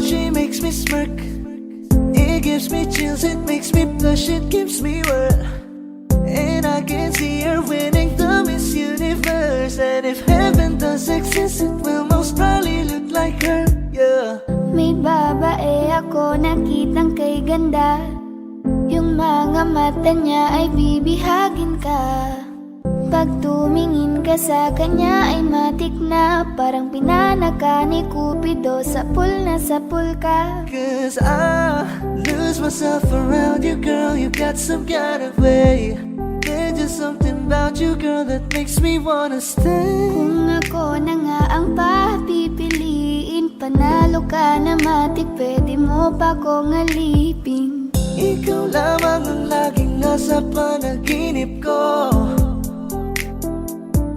she makes me smirk. It gives me chills, it makes me blush, it gives me word. And I can see her winning the Miss Universe. And if heaven does exist, it will most probably look like her, yeah. May babae ako nakitang kay ganda. Yung mga mata niya ay bibihagin ka. Pag tumingin ka sa kanya ay matik na. Parang pinanaka ni Cupido, sapul na sapul ka. Cause I lose myself around you, girl. You got some kind of way. There's just something about you, girl, that makes me wanna stay. Kung ako na nga ang papipiliin, panalo ka na matik, pwede mo pa kong alipin. Ikaw lamang ang laging nasa panaginip ko.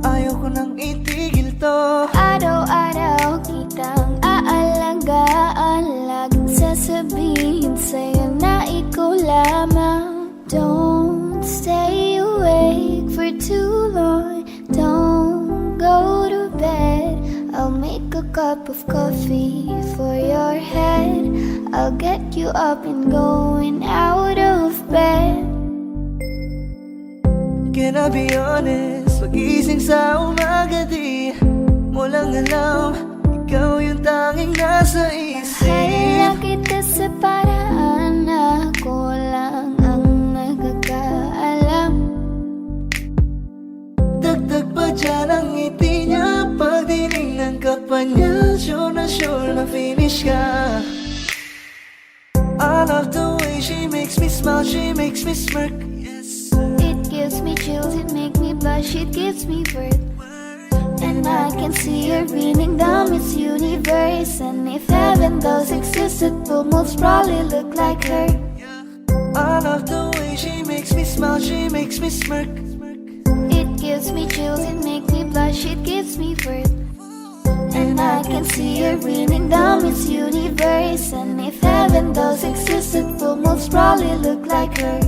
Ayaw ko nang itigil to. Araw-araw kitang aalagaan, laging sasabihin sa'yo na ikaw lamang. Don't stay awake for too long, don't go to bed. I'll make a cup of coffee for your head. I'll get you up and going out of bed. Can I be honest? Pag-ising sa umaga di mo lang alam, ikaw yung tanging nasa isip. Kaya kita sa paraan na ako lang ang nagkakaalam. Dagdag pa dyan ang ngiti niya, pag dinignan ka pa niya, sure na finish ka. I love the way she makes me smile, she makes me smirk. Yes. It gives me chills, it makes me blush, it gives me worth. And I can see her winning the Miss Universe. And if heaven does exist, it will most probably look like her. I love the way she makes me smile, she makes me smirk. It gives me chills, it makes me blush, it gives me worth. And I can see her winning the Miss Universe. And if heaven does exist, it will most probably look like her.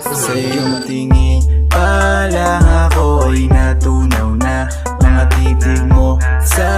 Sa iyong tingin pa lang ako ay natunaw na. Mga titig mo sa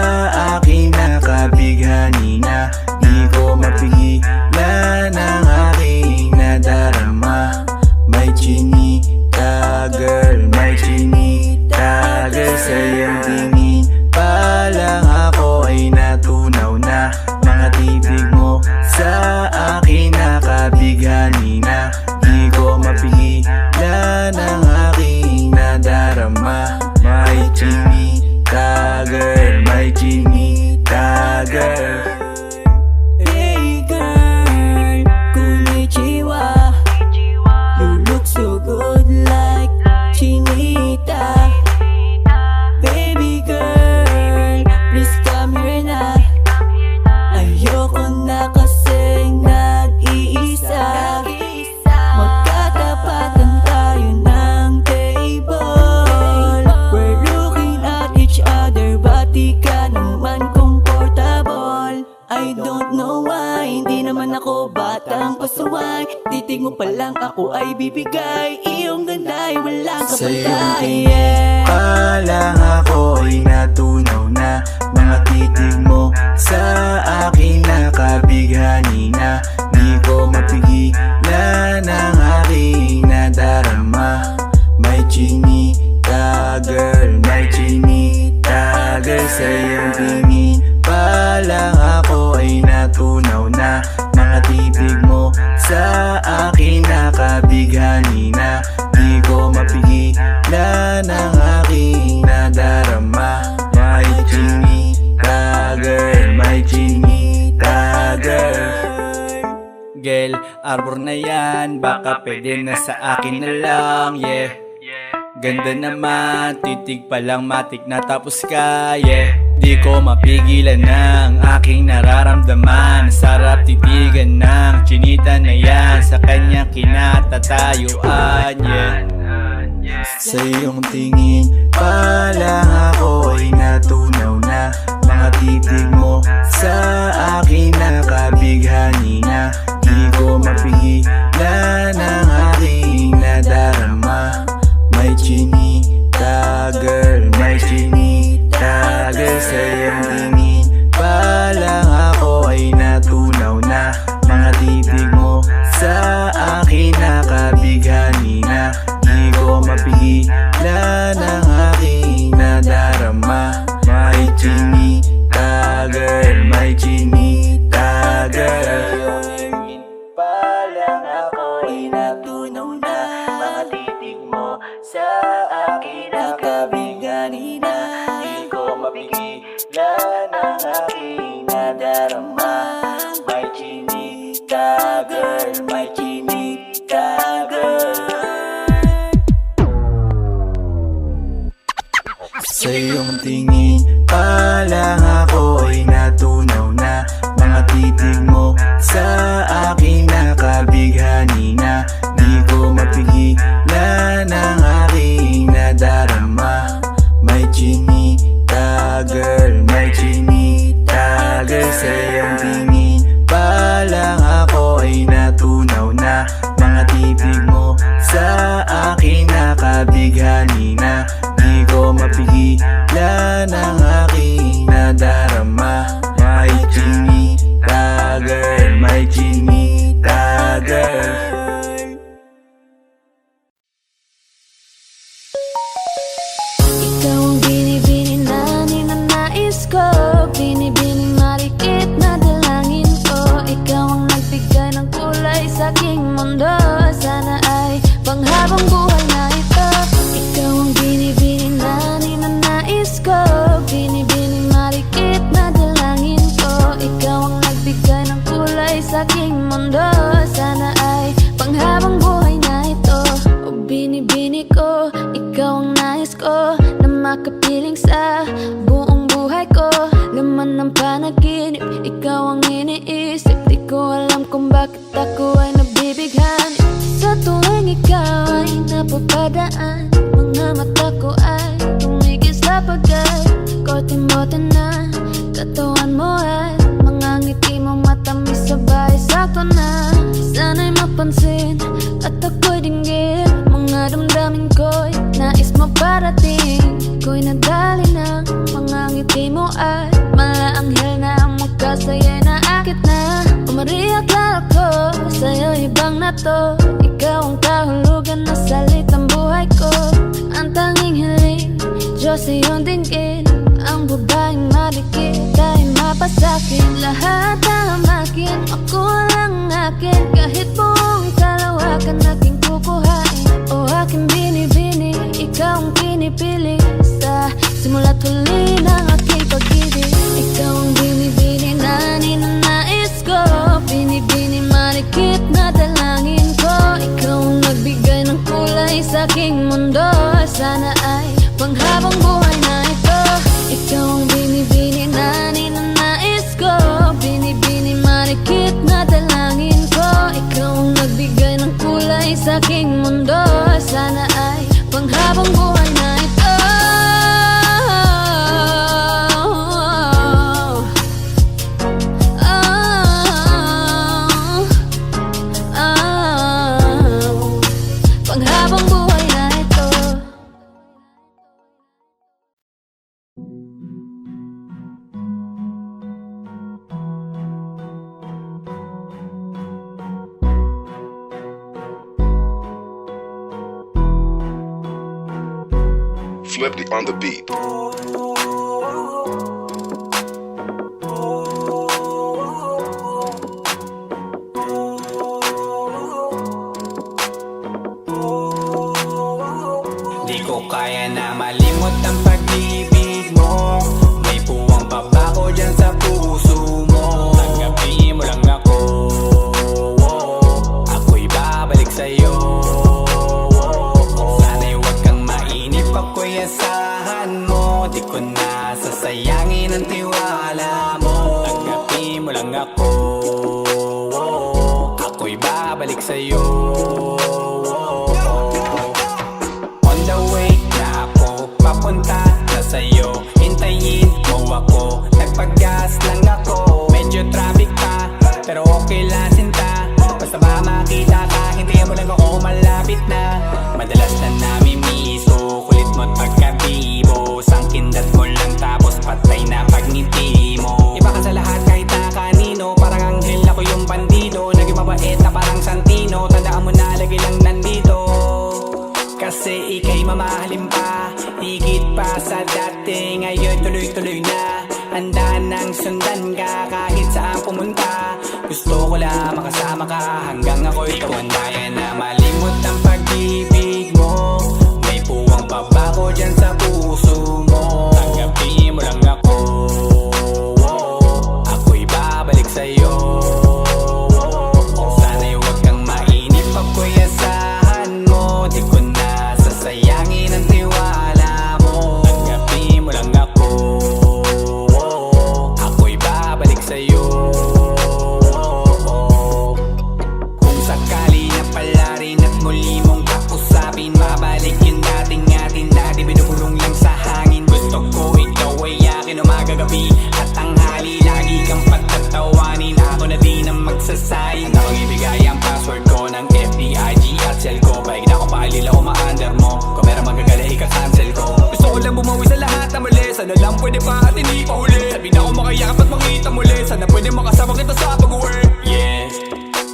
akin nakabighani na. Di ko mapigilan ang aking nadarama. May chinita girl, may chinita girl. Sa iyong tingin pa lang ako ay natunaw na. Mga titig mo sa akin nakabighani na. Di ko mapigilan ang aking nadarama. May chinita girl, may chinita girl. Hey girl, konnichiwa. You look so good like chinita. Baby girl, please come here na. Ayoko na kasing nag-iisa. Magkatapatan tayo ng table. We're looking at each other, ba't di ka naman comfortable? I don't know why, hindi naman ako batang pasaway. Titig mo pa lang ako ay bibigay. Iyong ganda ay walang kapatay. Sa iyong tingin pa lang ako ay natunaw na. Mga titig mo sa akin nakabighani na. Di ko mapigilan ang aking nadarama. May chinita girl, may chinita girl. Sa iyong tingin pa lang ako ay natunaw na. Mga titig mo sa akin nakabighani na. Di ko mapigilan ang aking nadarama. May chinita girl, may chinita girl. Girl, arbor na yan, baka pwede na sa akin na lang, yeah. Ganda naman, titig pa lang matik na tapos ka, yeah. Di ko mapigilan ng aking nararamdaman. Sarap titigan ng chinita na yan sa kanyang kinatatayuan, yeah. Sa iyong tingin pa lang ako ay natunaw na. Mga titig mo sa akin nakabighani na. Di ko mapigilan ng aking nadarama. May chinita girl, may chinita girl. Sa iyong tingin pa lang ako ay natunaw na. Mga titig mo sa akin nakabighani na. Di ko mapigilan ang aking nadarama. May chinita girl, may chinita girl. Pa lang ako ay natunaw na. Mga titig mo sa akin nakabighani na. Di ko mapigilan ang aking nadarama. May chinita girl, may chinita girl. Sa iyong tingin pa lang ako ay natunaw na. Mga titig mo sa akin nakabighani na. Di ko mapigilan ang aking nadarama. May chinita girl, may chinita girl. Sa iyong tingin pa lang ako ay natunaw na. Mga titig mo sa akin nakabighani na. Di ko mapigilan ang aking nadarama. May chinita girl, may chinita girl. Ikaw ang binibini na ninanais ko. Binibining marikit na dalangin ko. Ikaw ang nagbigay ng kulay sa aking mundo. Sana ay panghabang buhay na ito. Ikaw ang binibini na ninanais ko. Binibining marikit na dalangin ko. Ikaw ang nagbigay ng kulay sa aking mundo. Sana ay panghabang buhay na ito. O binibini ko, ikaw ang nais ko na makapiling sa buong buhay ko. Laman ng panaginip, ikaw ang iniisip. Di ko alam kung bakit ako ay nabibighani. Sa tuwing ikaw ay napapadaan, mga mata ko ay tumigil sa pagay. Kote-mote na katawan mo ay mga ngiti mo matamis sabay sakto na. Sana'y mapansin at ako'y dinggin. Mga damdamin ko'y nais mo parating. Ko'y nadali ng mga ngiti mo ay malaanghel na magkasaya'y naakit na. Umariyak lang ako sa'yo ibang na to. Ikaw ang kahulugan na salitang buhay ko. Ang tanging hiling, Diyos iyong dinggin. Ang babaeng malikit ay mapasakin. Lahat ang akin, ako lang akin. Kahit buong kalawakan aking kukuhain. O aking binibini, ikaw ang pinipili. Sa simula't huli ng aking pag-ibig. Ikaw ang binibini na ninanais ko. Binibini marikit na dalangin ko. Ikaw ang nagbigay ng kulay sa aking mundo. Sana ay panghabang buhay na ito. Ikaw ang binibini na ninanais ko. Binibini marikit na dalangin ko. Ikaw ang nagbigay ng kulay sa aking mundo. Sana ay panghabang buhay na ito. Panghabang buhay na ito. Flipped on the beat. Di ko kaya na malimot ang pag-ibig mo. May puwang pa ba ko dyan sa puso mo? Tanggapin mo lang ako. Ako'y babalik sa'yo. Sana'y huwag kang maingat. ako. Ako'y babalik sa'yo. On the way na ako, papunta na sa'yo. Hintayin mo ako, nagpag-gas lang ako. Medyo traffic pa, pero okay lang sinta. Basta ba makita ka, hintayin mo lang ako, malapit na. Madalas na namimiso, kulit mo't pagkabibo. Sangkindat mo lang tapos patay na pagngiti mo. Iba ka sa lahat kahit na kanino, parang anghel ako yung bandido. Naging mabait na parang Santino, tandaan mo na lagi lang nandito. Kasi ika'y mamahalin pa, higit pa sa dati. Ngayon tuloy-tuloy na, handa nang sundan ka kahit saan pumunta. Gusto ko lang makasama ka hanggang ako'y tumanda. Na malimot ang pag-ibig mo, may puwang pa ba ko dyan sa puso mo? Tanggapin mo lang ako, ako'y babalik sa'yo. Sana'y huwag kang mainip, ako'y asahan mo. Di ko na sasayangin ang tiwala mo. Tanggapin mo lang ako, ako'y babalik sa'yo. Kung sakali na pala rin at muli mong kausapin, mabalik yung dating atin na di binubulong lang sa hangin. Gusto ko ikaw ay akin umagabi at tanghali, lagi kang pagtatawanin. Ako na din ang magsasayang na ibigay ang password ko ng FBIG at cell ko. Baig na ako pahalila o ma-under mo, kung meron magagala ika-cancel ko. Gusto ko lang bumawi sa lahat na mali, sana lang pwede pa at hindi pa huli. Sabi na ako makayakap at makita muli, sana pwede makasama kita sa pag-work. Yeah,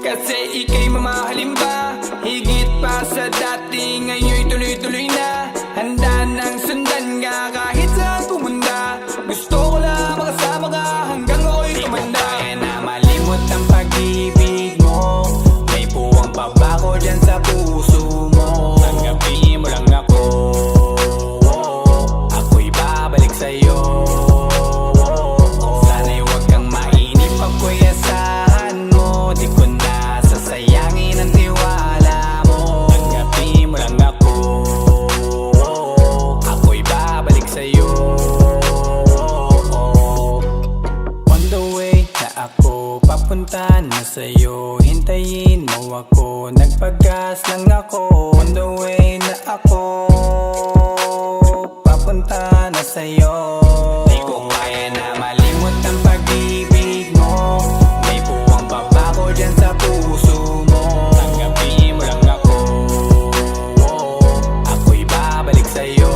kasi ika'y mamahalin ba, higit pa sa dati. Ngayon'y tuloy-tuloy na, handa nang sundan ka kahit saan pumunta. Gusto ko lang makasama ka hanggang ako'y tumanda. Kaya na malimot ang pag-ibig mo, may puwang pa ba ko dyan sa puso mo? Tanggapin mo lang ako, ako'y babalik sa'yo. Sana'y huwag kang mainip, ako'y asahan mo. Di ko na sasayangin ang tiwala mo. Tanggapin mo lang ako, ako'y babalik sa'yo. On the way na ako, papunta na sa'yo. Hintayin mo ako, nagpag-gas lang ako. On the way na ako, papunta na sa'yo. Di ko kaya na malimot ang pag-ibig mo, may puwang pa ba ko dyan sa puso mo? Tanggapin mo lang ako, ako'y babalik sa'yo.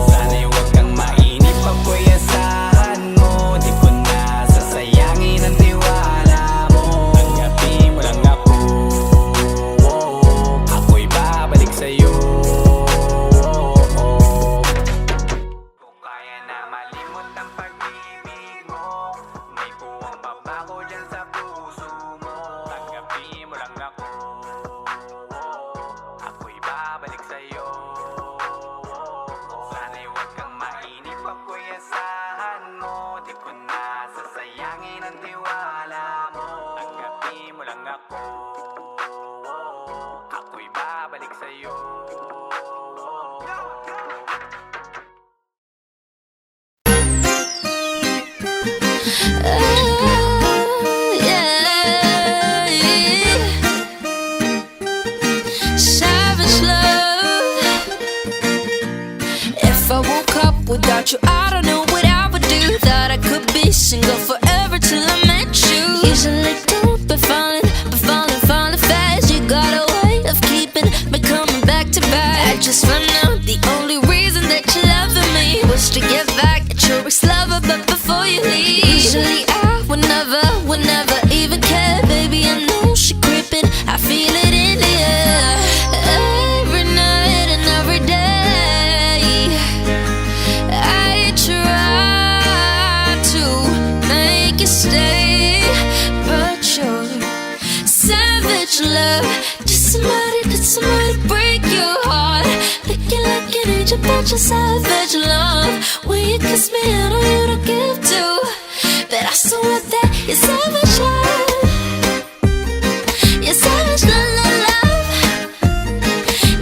Sana'y huwag kang mainip, ako'y asahan mo. Di ko na sasayangin ang tiwala mo. Tanggapin mo lang ako, ako'y babalik sa'yo. Kaya na malimot ang pag-ibig mo, may puwang pa ba ko dyan sa puso mo? Tanggapin mo lang ako, ako'y babalik sa'yo. Sana'y huwag kang mainip, ako'y asahan mo. Di ko na sasayangin ang tiwala mo. Tanggapin mo lang ako, ako'y babalik sa'yo. Oh, yeah, yeah. Savage love. If I woke up without you, I don't know what I would do. Thought I could be single forever till I met you. Usually don't be falling, falling fast. You got a way of keeping me coming back to back. I just found out the only reason that you loving me was to get back at your ex-lover, but before you leave. Usually I would never even care. Baby, I know she creeping, I feel it in the air. Every night and every day I try to make you stay, but you're savage love. Did somebody break your heart? Looking like an angel, but you're savage love. When you kiss me, I know you don't give to, but I still want that. You're savage love. You're savage love, love, love.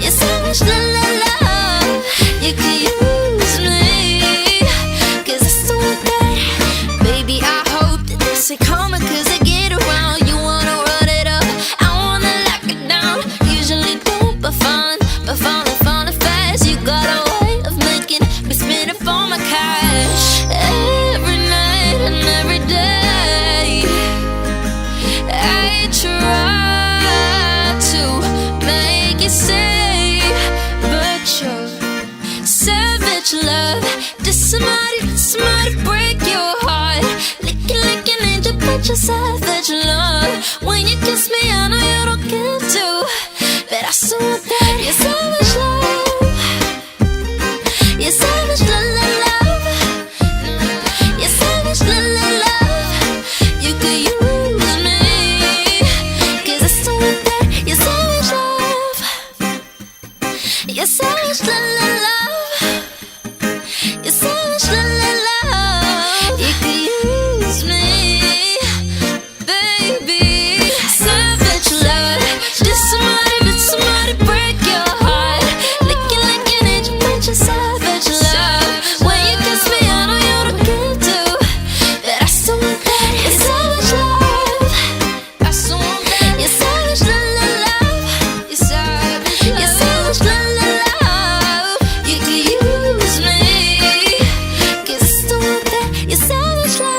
You're savage love, love, love. You can use me, 'cause I still want that. Baby, I hope that such a savage love. When you kiss me, I know you don't give to, but I still want that. Your savage love, your savage love, love. Your savage love, love. You could use me, 'cause I still want that. Your savage love, your savage love, love. Your savage love, you could use me, baby. Savage love, did somebody break your heart? Lick you like an angel, but you're savage love. When you kiss me, I know you don't give to, but I still want that. Your savage love, I still want that. Your savage love, your savage love. You could use me, 'cause I still want that. Your savage love.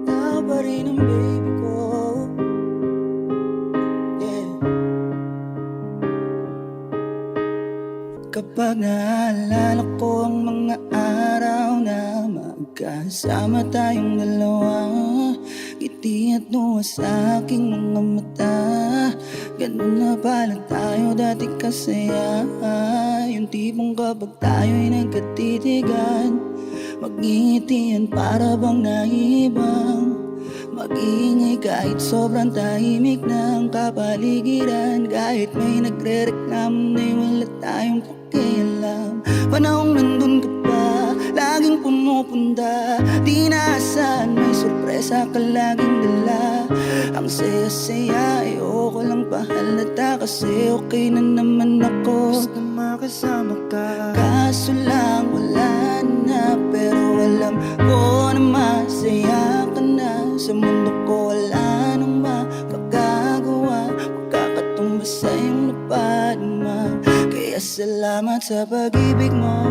Ikaw pa rin ang baby ko. Kapag naalala ko ang mga araw na magkasama tayong dalawa, ngiti at luha sa aking mga mata. Ganun na pala tayo dati kasaya. Yung tipong kapag tayo'y nagkatitigan, magngitian para bang naibang, mag-iingay kahit sobrang tahimik ng kapaligiran. Kahit may nagre-reklamo na'y wala tayong pakialam. Panahong nandun ka pa, laging pumupunta, di naasahan may sorpresa ka laging dala. Ang saya-saya, ayoko lang pahalata, kasi okay na naman ako basta makasama ka. Kaso lang wala na, pero alam ko na masaya ka na. Sa mundo ko wala nang makakagawa, makakatumbas sa iyong napadama. Kaya salamat sa pag-ibig mo.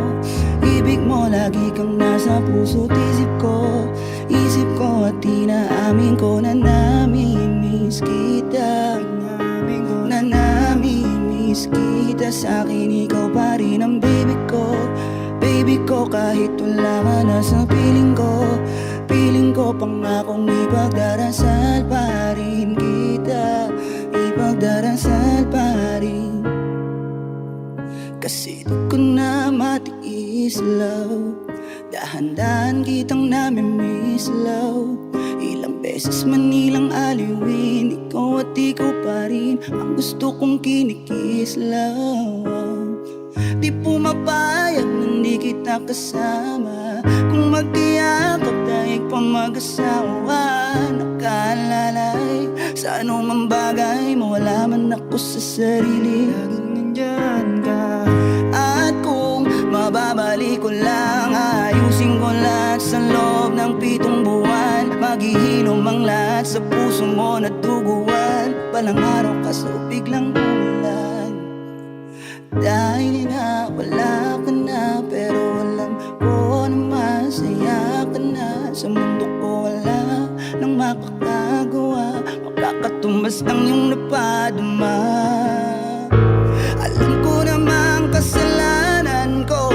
Ibig mo, lagi kang nasa puso't isip ko. Isip ko at inaamin ko na namimiss kita. Na namimiss kita. Sa akin ikaw pa rin ang baby ko. Baby ko, kahit wala ka na sa piling ko. Piling ko pangakong ipagdarasal pa rin kita. Ipagdarasal pa rin. Kasi di ko na matiis, love. Dahan-dahan kitang namimiss, love. Ilang beses man ilang aliwin, ikaw at ikaw pa rin ang gusto kong kinikis, love. Di pumapayag na hindi kita kasama. Kung magkiyakap tayo pa mag-asawa, nakalalay sa anumang bagay, mawala man ako sa sarili. Laging nandyan ka. At kung mababalik ko lang, ayusin ko lahat sa loob ng 7 buwan. Maghihilom ang lahat sa puso mo na duguan. Balang araw kaso biglang umulan. Dahil nga wala ka na, pero alam ko na masaya ka na. Sa mundo ko wala nang makakagawa, makakatumbas lang yung napadama. Alam ko namang kasalanan ko,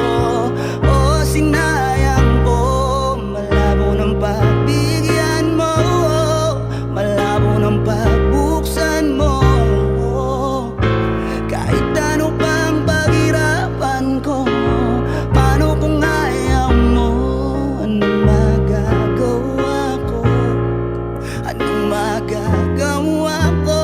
o sinayang ko. Malabo ng pagbigyan mo, malabo ng pagbuksan mo. Kahit ano pang paghirapan ko, paano kung ayaw mo? Anong magagawa ko? Anong magagawa ko?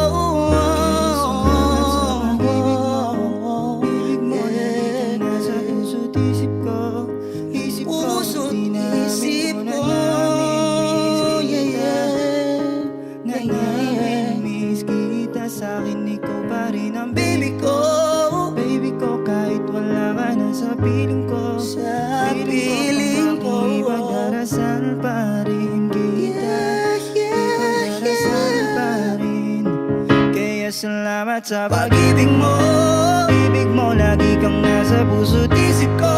Sa'kin ikaw pa rin ang baby ko. Baby ko, kahit wala ka na sa piling ko. Sa piling ko, ipagdarasal pa rin kita. Ipagdarasal pa rin. Kaya salamat sa pag-ibig mo. Ibig mo, lagi kang nasa puso't isip ko.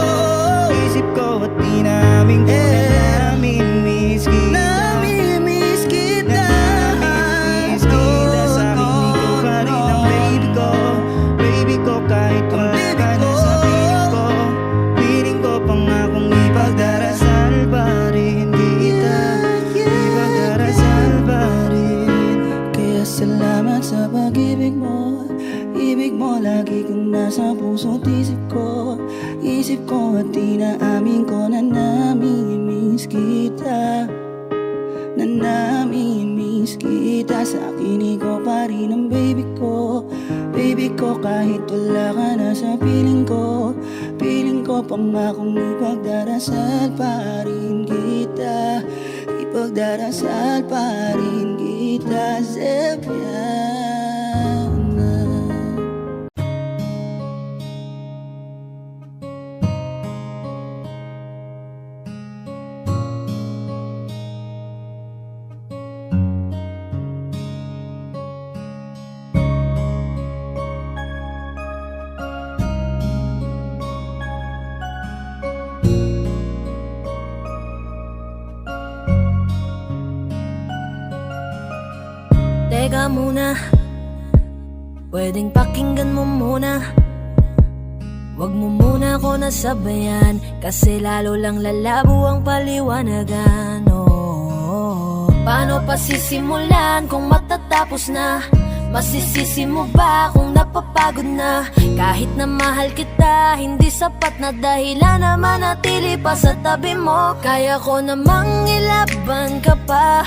Isip ko at inaamin ko na namimiss kita. Na namimiss kita. Sa akin ikaw pa rin ang baby ko. Baby ko kahit wala ka na sa piling ko. Piling ko pangakong ipagdarasal pa rin kita. Ipagdarasal pa rin kita, Zepiana. Teka muna, pwedeng pakinggan mo muna. Wag mo muna ako nasabayan, kasi lalo lang lalabo ang paliwanagan. Paano pa sisimulan kung matatapos na? Masisisi mo ba kung napapagod na? Kahit na mahal kita, hindi sapat na dahilan na manatili pa sa tabi mo. Kaya ko namang ilaban ka pa.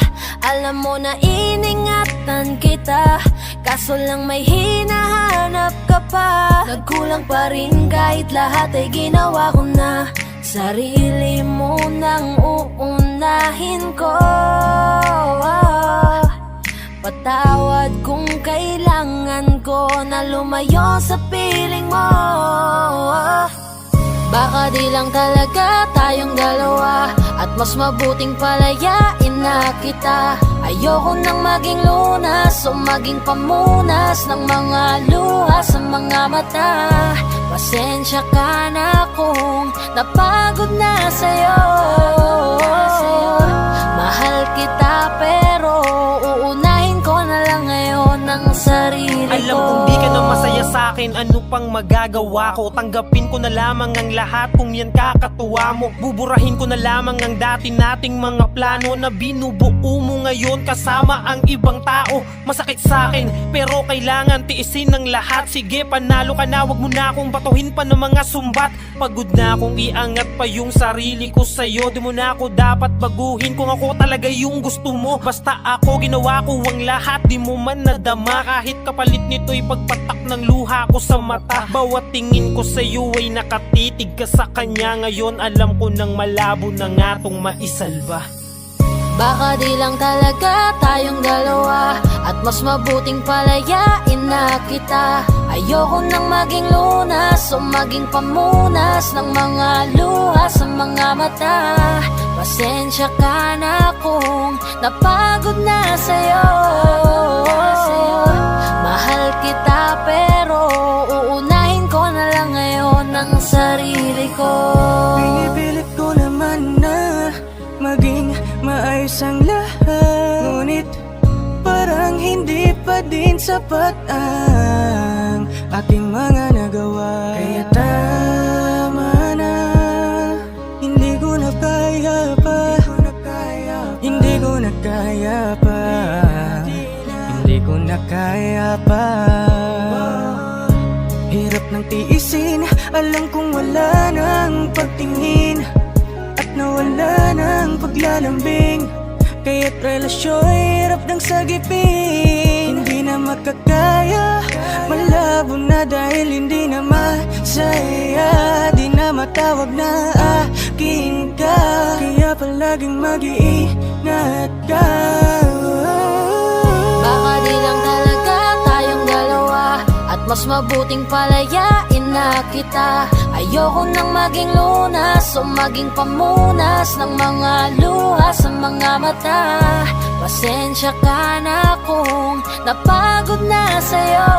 Alam mo na iningatan kita, kaso lang may hinahanap ka pa. Nagkulang pa rin kahit lahat ay ginawa ko na. Sarili mo nang uunahin ko. Patawad kung kailangan ko na lumayo sa piling mo. Baka di lang talaga tayong dalawa, at mas mabuting palayain na kita. Ayoko nang maging lunas o maging pamunas ng mga luha sa mga mata. Pasensya ka na kung napagod na sa'yo. Mahal kita pero uunahin ko na lang ngayon ang sarili ko. Alam kong di ka na masaya sa'kin, ano pang magagawa ko? Tanggapin ko na lamang ang lahat kung yan kakatuwa mo. Buburahin ko na lamang ang dati nating mga plano na binubuo mo ngayon kasama ang ibang tao. Masakit sa'kin pero kailangan tiisin ng lahat. Sige, panalo ka na, wag mo na akong batuhin pa ng mga sumbat. Pagod na akong iangat pa yung sarili ko sa'yo. Di mo na ako dapat baguhin kung ako talaga yung gusto mo. Basta ako ginawa ko ang lahat, di mo man nadama. Kahit kapalit nito'y pagpatak ng luha ko sa mata. Bawat tingin ko sa'yo ay nakatitig ka sa kanya. Ngayon alam ko nang malabo na nga tong maisalba. Baka di lang talaga tayong dalawa, at mas mabuting palayain na kita. Ayoko nang maging lunas o maging pamunas ng mga luha sa mga mata. Pasensya ka na kung napagod na sa'yo. Mahal kita pero uunahin ko na lang ngayon ang sarili ko. Pinipilit ko naman na maging maayos ang lahat, ngunit parang hindi pa din sapat ang aking mga nagawa. Kaya tama na, hindi ko na kaya pa. Hindi ko na kaya pa. Hindi ko na kaya pa. Hirap ng tiisin, alam kong wala nang pagtingin at nawala ng paglalambing. Kaya't relasyo'y hirap ng sagipin. Hindi na makakaya, malabo na dahil hindi na masaya. Di na matawag na akin ka, kaya palaging mag-iingat ka. Baka di lang talaga tayong dalawa, at mas mabuting palayain na kita. Ayoko nang maging lunas o maging pamunas ng mga luha sa mga mata. Pasensya ka na kung napagod na sa'yo.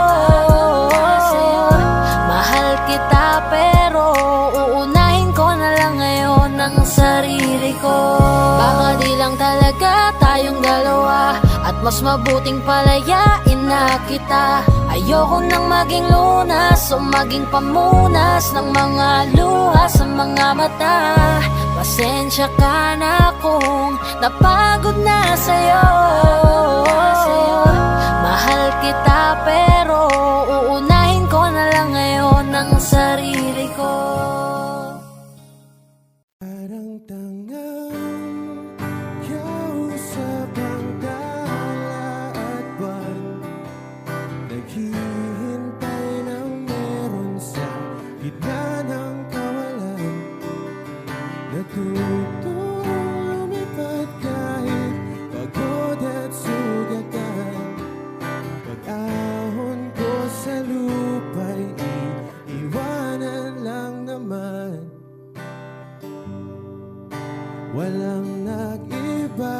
Mahal kita pero uunahin ko na lang ngayon ang sarili ko. Baka di lang talaga tayong dalawa, at mas mabuting palayain na kita. Ayoko nang maging lunas o maging pamunas ng mga luha sa mga mata. Pasensya ka na kung napagod na sa'yo. Mahal kita pero uunahin ko na lang ngayon ang sarili ko. Parang tangang kausap ang tala at buwan, naghihintay ng meron sa gitna ng kawalan. Natutong lumipad kahit pagod at sugatan. Pag-ahon ko sa lupa'y iiwanan lang naman. Walang nag-iba,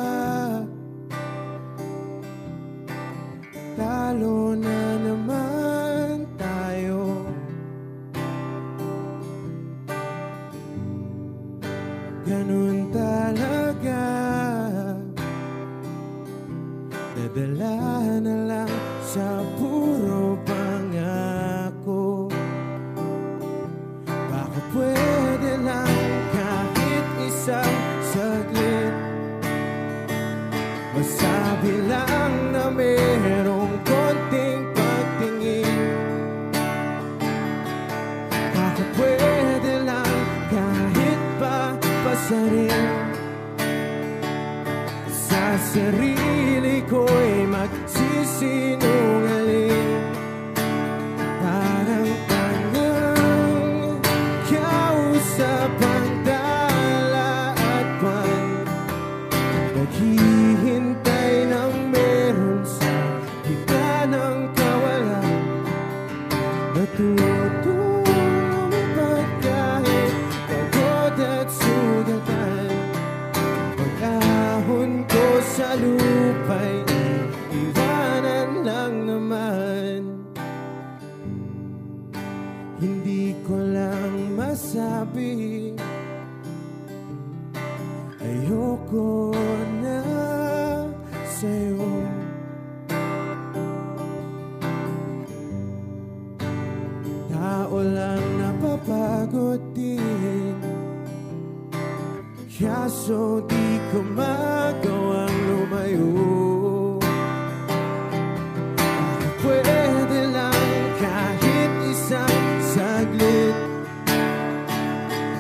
talo na naman tayo. Ganun talaga, nadala na lang sa puro pangako. Baka pwede lang kahit isang saglit, masabi lang na merong konting pagtingin. Baka pwede lang kahit pa pasarin, sa sarili ko'y magsisinungaling. Parang tangang kausap ang tala at buwan, naghihintay ng meron sa gitna ng kawalan. Natutong lumipad kahit pagod at sugatan. Pag-ahon ko sa lupa'y iwanan lang naman. Hindi ko lang masabi, ayoko na sa'yo. Tao lang napapagod din, kaso di ko magawang lumayo. Baka pwede lang kahit isang saglit,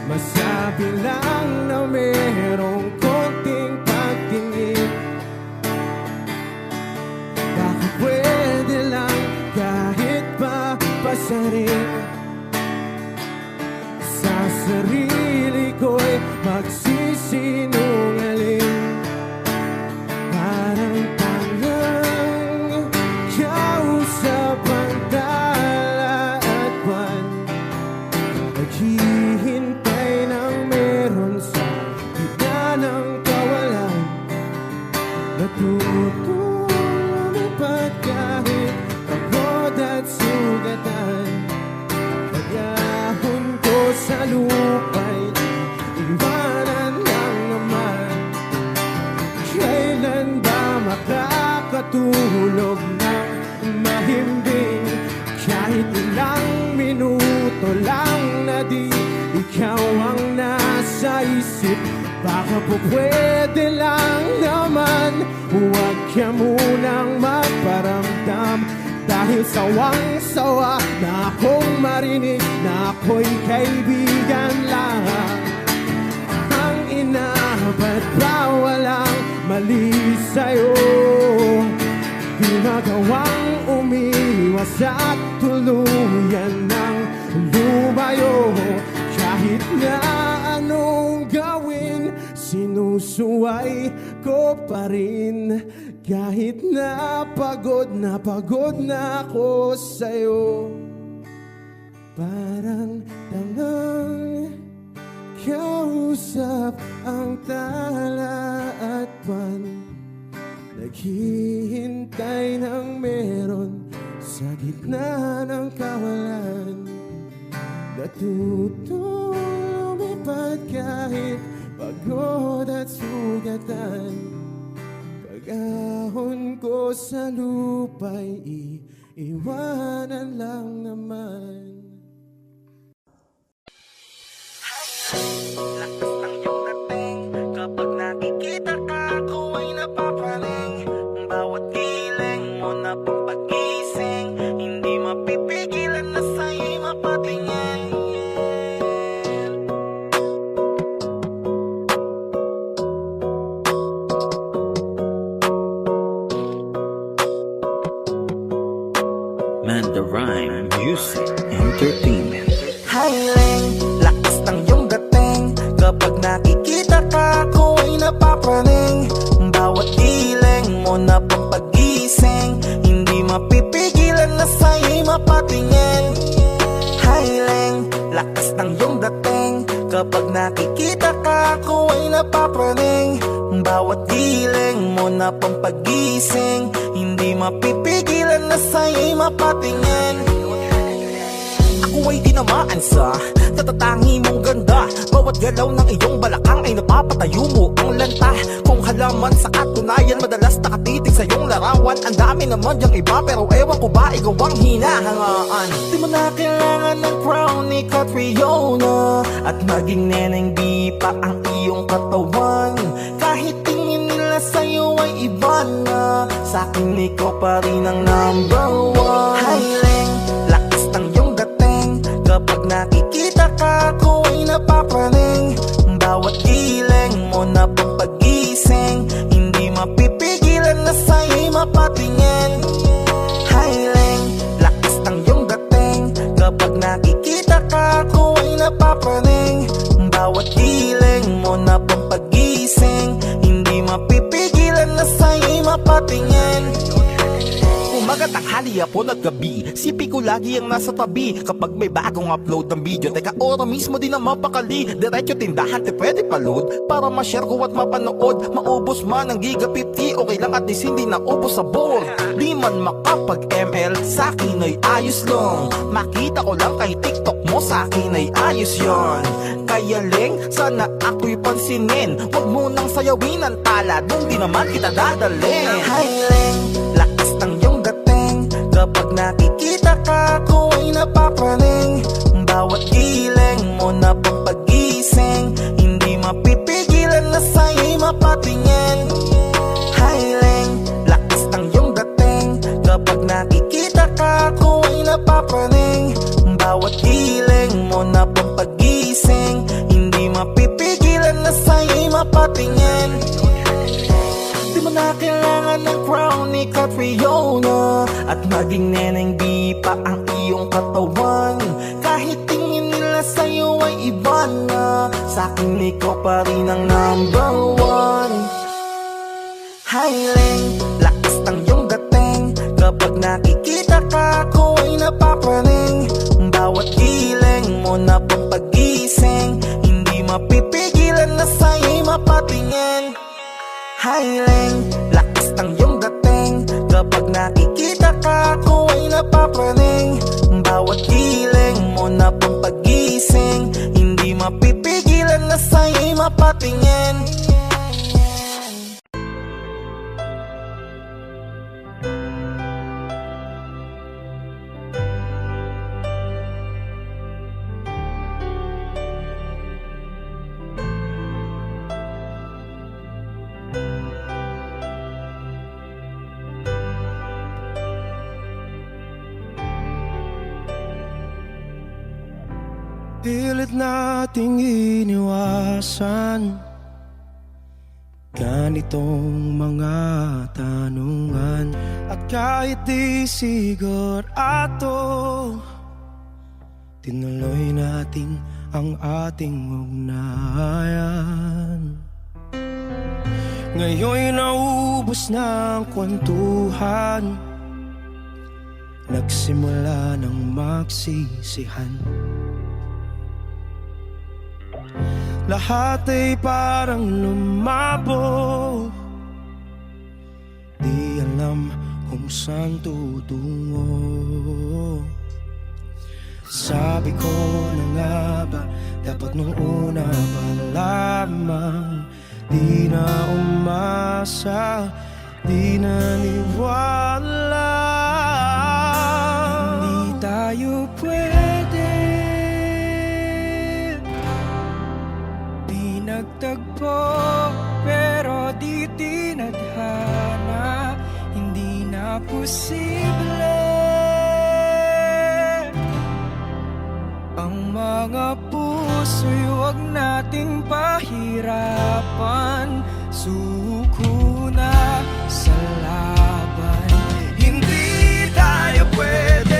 masabi lang na merong konting pagtingin. Baka pwede lang kahit pa pasarin, sa sarili ko'y magsisinungaling. Parang tangang kausap ang tala at buwan, naghihintay ng meron sa gitna ng kawalan. Natutong lumipad kahit pagod at sugatan. Pag-ahon ko sa lupa'y iwanan lang naman. Kailan ba makakatulog ng mahimbing, kahit ilang minuto lang na di ikaw ang nasa isip? Baka po pwede lang naman, huwag ka munang magparamdam, dahil sawang-sawa na akong marinig na ako'y kaibigan lang. Ang ina, ba't ba walang mali sa'yo? Di magawang umiwas at tuluyan ng lumayo. Kahit na anong gawin, sinusuway ko pa rin. Kahit na pagod na ako sa'yo. Parang tangang kausap ang tala at buwan, naghihintay ng meron sa gitna ng kawalan. Natutong lumipad kahit pagod at sugatan. Pag-ahon ko sa lupa'y iiwanan lang naman. Lakas ng iyong dating, kapag nakikita ka, ako ay napapaling. Bawat giling mo na pang pag-ising, hindi mapipigilan na sa'yo'y mapatingin. dating. Kapag nakikita ka, ako ay napapraning. Bawat giling mo na pampagising, hindi mapipigilan na sa'yo'y mapatingin. Ako ay tinamaan sa tatatangi mong ganda. Bawat galaw ng iyong balakang ay napapatayo mo ang lanta. Kung halaman sa katunayan, madalas nakatitig sa iyong larawan. Ang dami naman diyang iba, pero ewan ko ba ikaw ang hinahangaan. Di mo na kailangan ng crown ni Catriona, at maging neneng di pa ang iyong katawan. Kahit tingin nila sa'yo ay iba na, sa'kin ikaw pa rin ang number one. Highling, lakas ng iyong dating. Kapag nakikita ka, ako ay napapraning. Bawat giling mo na pampagising, hindi mapipigilan na sa'yo'y mapatingin. Highling, lakas ng iyong dating. Kapag nakikita ka, ako ay napapraning. Bawat giling mo na pampagising, hindi mapipigilan na sa'yo'y mapatingin. Umaga, tanghali, hapon at gabi, sipi ko lagi ang nasa tabi. Kapag may bagong upload ng video, teka ora mismo din ang mapakali. Diretso tindahan, te pwede pa-load para ma-share ko at mapanood. Maubos man ang giga 50, okay lang at least hindi na ubos sa board. Di man makapag-ML, sa'kin ay ayos lang. Makita ko lang kay TikTok mo, sa'kin ay ayos yon. Kaya Leng, sana ako'y pansinin. Huwag mo nang sayawin ang tala, dun di naman kita dadalhin. Hi Leng, lakas ng iyong dating. Kapag nakikita ka, ako ay napapraning. Bawat giling mo na pampagising, hindi mapipigilan na sa'yo'y mapatingin. Highling, lakas ng iyong dating. Kapag nakikita ka, ako ay napapraning. Bawat giling mo na pampagising, hindi mapipigilan na sa'yo'y mapatingin. Di mo na kailangan ng crown ni Catriona, at maging neneng di pa ang iyong katawan. Kahit tingin nila sa'yo ay iba na, sa'kin ikaw pa rin ang number one. Highling, lakas ng iyong dating. Kapag nakikita ka, ako ay napapraning. Bawat giling mo na pampagising, hindi mapipigilan na sa'yo'y mapatingin. Highling, lakas ng iyong dating. Kapag nakikita ka, ako ay napapraning. Bawat giling mo na pampagising, hindi mapipigilan na sa'yo'y mapatingin. Pilit nating iniwasan ganitong mga tanungan, at kahit di sigurado, tinuloy natin ang ating ugnayan. Ngayon'y naubos na ang kwentuhan, nagsimula ng magsisihan. Lahat ay parang lumabo, di alam kung saan tutungo. Sabi ko na nga ba, dapat nung una pa lamang, di na umasa, di naniwala. Hindi tayo pwede, nagtagpo, pero di tinadhana. Hindi na posible ang mga puso'y huwag nating pahirapan. Suko na sa laban, hindi tayo pwede.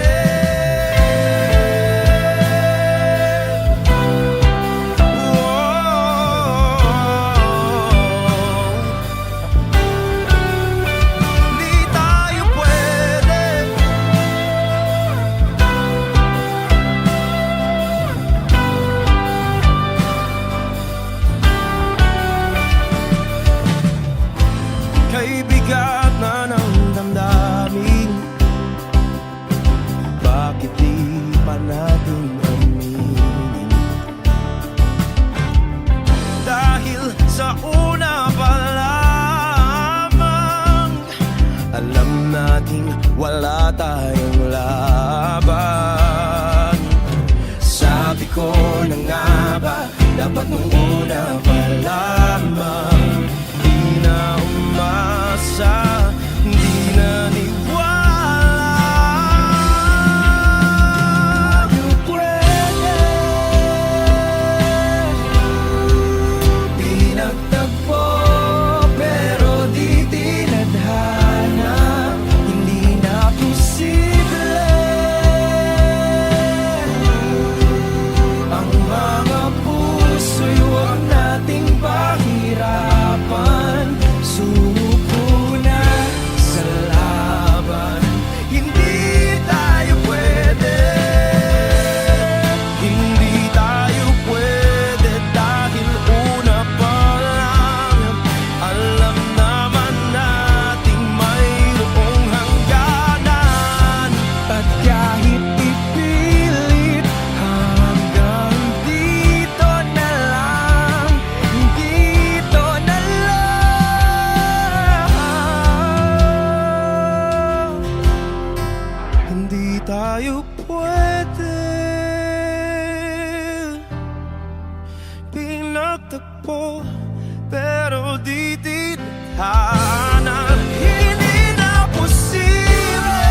na nga ba? Dapat nung una pa lamang. Di na umasa, di na niwala. You pwede pinagtagpo, pero di tinadhana. Hindi na posible ang mga puso'y huwag nating pahirapan. Sumuko na sa laban. Hindi tayo pwede, hindi tayo pwede dahil una pa lang alam naman nating mayroong hangganan. At kahit ipilit hanggang dito na lang, dito na lang. Hindi tayo pwede pinagtagpo, pero di tinadhana. Hindi na posible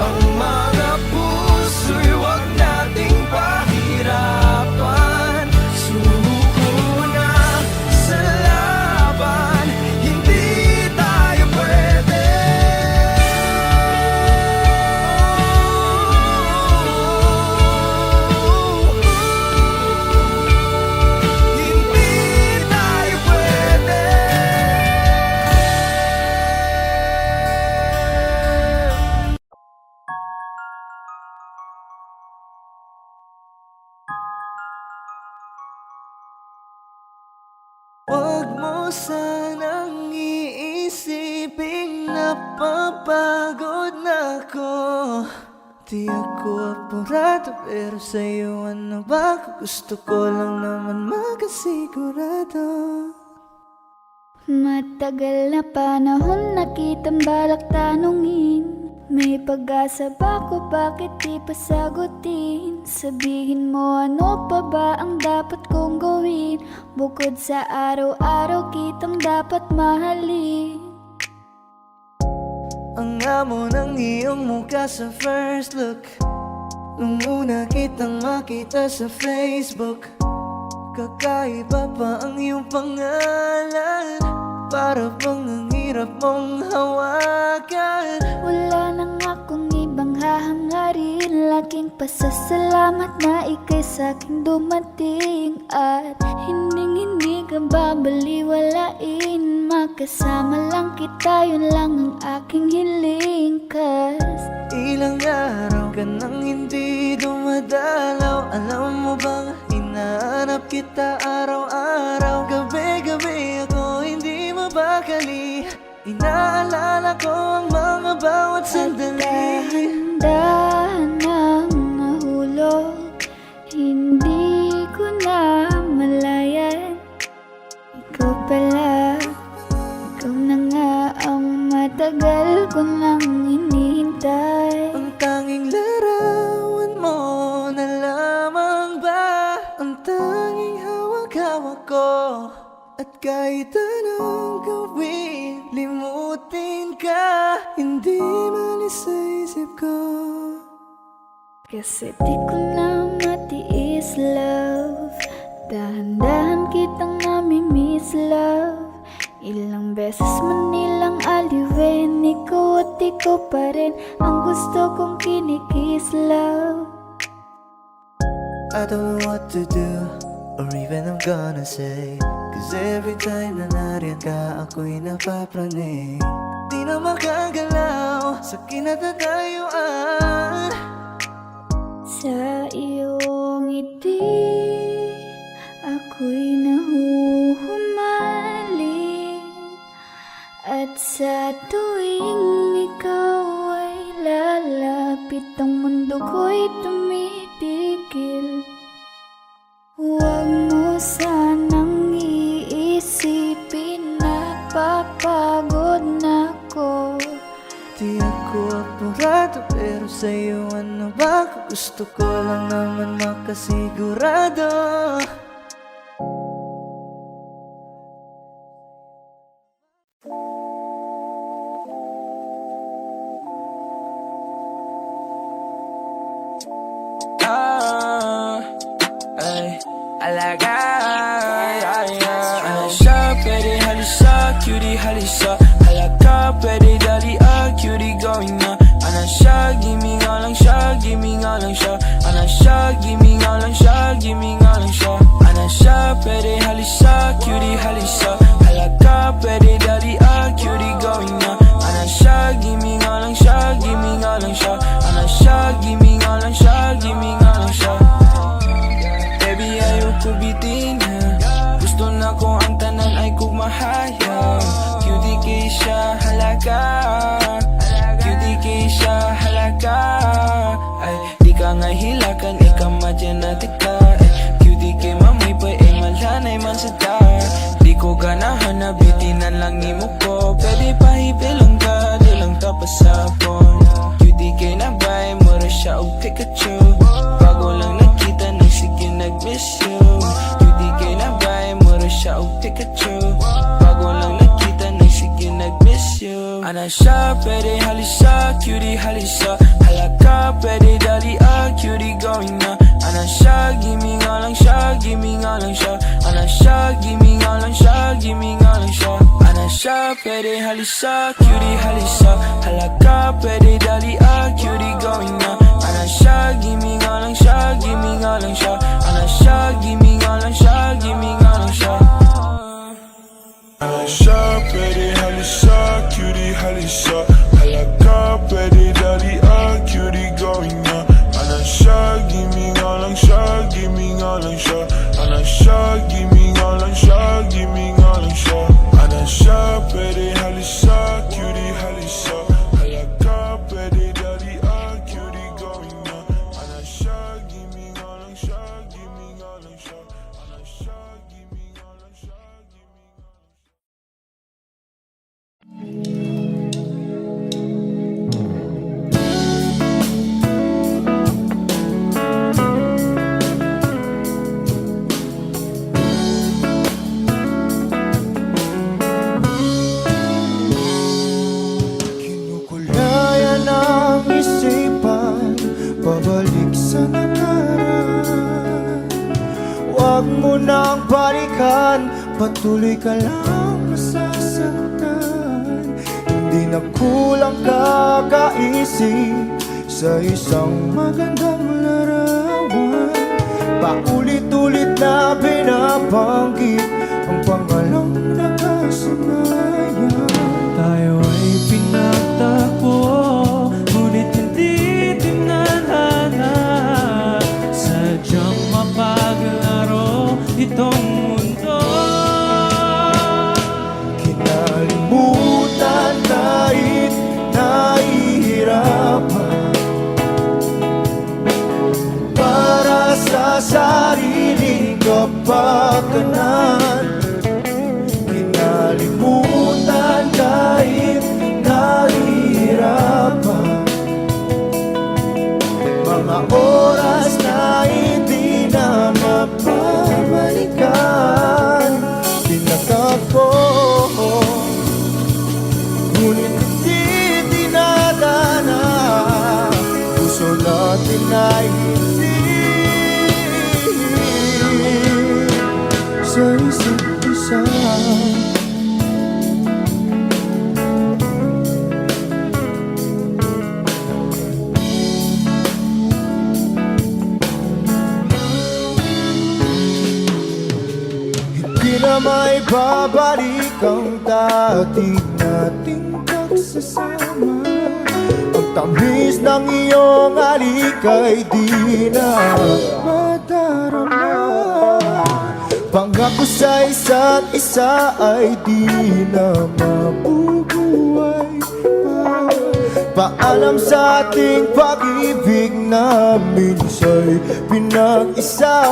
ang mga puso'y huwag nating pahirapan. Sumuko na sa laban. Hindi tayo pwede. Hindi tayo pwede. Huwag mo sanang iisiping napapagod na ako. Di ako apurado, pero sa'yo ano ba? Gusto ko lang naman makasigurado. Matagal na panahon na kitang balak tanungin. May pag-asa ba ko, bakit di pa sagutin? Sabihin mo ano pa ba ang dapat kong gawin? Bukod sa araw-araw kitang dapat mahalin. Ang amo ng iyong mukha sa first look, nung una kitang makita sa Facebook. Kakaiba pa ang iyong pangalan, para bang ang hirap mong hawakan. Wala nang akong ibang hahangarin, laking pasasalamat na ika'y sa'king dumating. At hindi ka babaliwalain, makasama lang kita, yun lang ang aking hiling. Cause Ilang araw ka nang hindi dumadalaw. Alam mo bang hinahanap kita araw-araw? Gabi-gabi ako hindi mabakali, inaalala ko ang mga bawat sandali. dahan-dahan ang nahulog, hindi ko na malayan. Ikaw pala, ikaw na nga ang matagal ko nang hinihintay. Ang tanging larawan mo na lamang ba ang tanging hawak-hawak ko? At kahit anong gawin, limutin ka, hindi malis sa isip ko. Kasi di ko na matiis, love. Dahan-dahan kitang nami-miss, love. Ilang beses man nilang aliwin, ikaw at ikaw pa rin ang gusto kong kinikiss, love. I don't know what to do, or even I'm gonna say, cause every time na nariyan ka, ako'y napapraning. Di na makagalaw sa kinatatayuan. Sa iyong ngiti, ako'y nahuhumaling. At sa tuwing ikaw ay lalapit, ang mundo ko'y tumitigil. Huwag mo sanang iisipin na papagod na ako. Di ako apurado, pero sa'yo ano ba? Gusto ko lang naman makasigurado. Alaga, ano siya, pwede halisa, cutie halisa. Halaga, pwede dali, cutie going na. Ano siya, gimme nga lang siya, gimme nga lang siya. Ano siya, gimme nga lang siya, gimme nga lang siya. Ano siya, pwede halisa, cutie halisa. Halaga, pwede dali, cutie going na. Ano siya, gimme nga lang siya, gimme nga lang siya. Ano siya, gimme nga lang siya, gimme nga lang siya. Baby, ayaw ko bitin na. Gusto na ko ang tanan ay kumahaya. Cutie kay siya halaga, cutie kay siya halaga. Ay, di ka nga hilakan, ikaw madyaнаtika. Cutie kay mamay pa, malanay man sa ta. Di ko ganahan na bitinan lang ni mo ko. Pwede pa hibilang ka, di lang tapasapon. Cutie kay nabay, mura siya o Pikachu. Bago lang nakita, nagsige nag-miss you. Cutie kay nabay, mura siya o Pikachu. Bago lang nakita, nagsige nag-miss you. Ana siya, pwede halisa, cutie halisa. Halaga, pwede dali, cutie going na. Ana siya, gimme nga lang siya, gimme nga lang siya. Ana siya, gimme nga lang siya, gimme nga lang siya. Ana siya, pwede halisa, cutie halisa. Halaga, pwede dali, cutie going na. Ana siya, gimme nga lang siya, gimme nga lang siya. Ana siya, gimme nga lang siya, gimme nga lang siya. Ana siya, pwede halisa, cutie halisa. Halaga, pwede dali, cutie going na. Ana siya, gimme nga lang siya, gimme nga lang siya. Ana siya, gimme nga lang siya, gimme nga lang siya. Ana siya, pwede halisa, cutie halisa. Halaga, pwede dali, cutie going na. Ana siya, gimme nga lang siya, gimme nga lang siya. Ana siya, gimme nga lang siya, gimme nga lang siya. Kinukulayan ang isipan, pabalik sa nakaraan. Huwag mo nang balikan, patuloy ka lang masasaktan. Hindi na kulang kakaisip sa isang magandang larawan. Paulit-ulit na binabanggit ang pangalang nakasanayan. Tayo ay pinagtagpo, ngunit hindi tinadhana. Sadyang mapaglaro itong mundo. Kinalimutan kahit nahihirapan, para sa sariling kapakanan. Kinalimutan kahit nahihirapan, mga oras na hindi na mapabalikan. Tinatagpo, ngunit hindi dinadana. Puso natin ay hindi sa isa't isa. Hindi na may babalik ang dati nating pagsasama. Ang tamis ng iyong halik ay di na madarama. Pangako sa isa't isa ay di na mabubuhay pa. Paalam sa ating pag-ibig na minsa'y pinag-isa.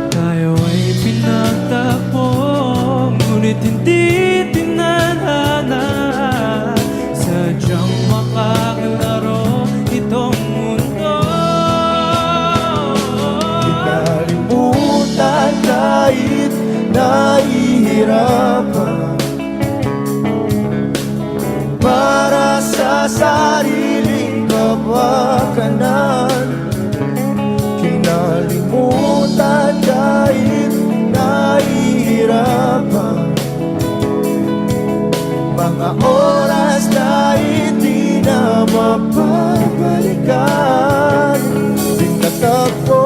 Tayo ay pinagtagpo, ngunit hindi tinadhana. Sadyang makakalaro itong mundo. nahihirapan para sa sariling kapakanan. Kinalimutan kahit nahihirapan, mga oras na hindi na mapabalikan. Pinatagpo,